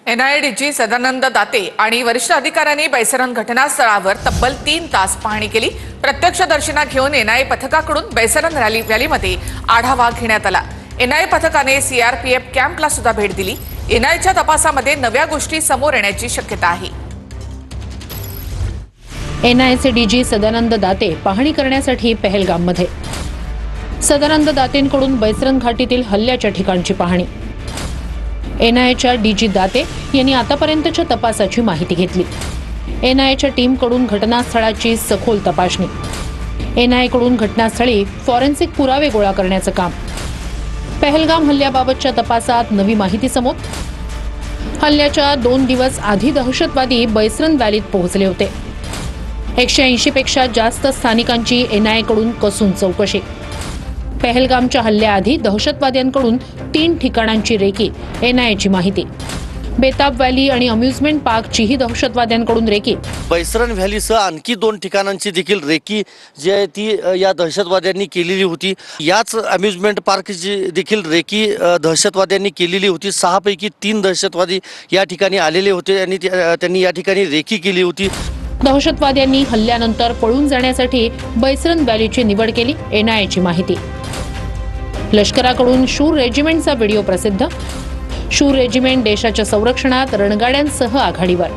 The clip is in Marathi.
एनआयएडीजी सदानंद दाते आणि वरिष्ठ अधिकाऱ्यांनी बैसरण घटनास्थळावर तब्बल 3 तास पाहणी केली। प्रत्यक्षदर्शींना घेऊन एनआयए पथकाकडून बैसरण रॅलीमध्ये आढावा घेण्यात आला। एनआयए पथकाने सीआरपीएफ कॅम्पला सुद्धा भेट दिली। एनआयएच्या तपासामध्ये नव्या गोष्टी समोर येण्याची शक्यता आहे। एनआयएचे डीजी सदानंद दाते पाहणी करण्यासाठी पहलगाममध्ये। सदानंद दातेंकडून बैसरण घाटीतील हल्ल्याच्या ठिकाणची पाहणी। एनआयएच्या डीजी दाते यांनी आतापर्यंतच्या तपासाची माहिती घेतली। एनआयएच्या टीमकडून घटनास्थळाची सखोल तपासणी। एनआयएकडून घटनास्थळी फॉरेन्सिक पुरावे गोळा करण्याचं काम। पहलगाम हल्ल्याबाबतच्या तपासात नवी माहिती समोर। हल्ल्याच्या 2 दिवस आधी दहशतवादी बैसरण व्हॅलीत पोहोचले होते। 180 पेक्षा जास्त स्थानिकांची एनआयएकडून कसून चौकशी। पहलगामच्या हल्ल्याआधी दहशतवाद्यांकडून 3 ठिकाणांची रेकी। एनआयएची माहिती। बेताब व्हॅली आणि अम्युजमेंट पार्कचीही दहशतवाद्यांकडून रेकी। बैसरण व्हॅलीसह आणखी 2 ठिकाणांची देखील रेकी जी आहे ती या दहशतवाद्यांनी केलेली होती। याच अम्युजमेंट पार्कची देखील रेकी दहशतवाद्यांनी केलेली होती। 6 पैकी 3 दहशतवादी या ठिकाणी आलेले होते आणि त्यांनी या ठिकाणी रेकी केली होती। दहशतवाद्यांनी हल्ल्यानंतर पळून जाण्यासाठी बैसरण व्हॅलीची निवड केली। एनआयएची माहिती। लष्कराकडून शूर रेजिमेंटचा व्हिडिओ प्रसिद्ध। शूर रेजिमेंट देशाच्या संरक्षणात रणगाड्यांसह आघाडीवर।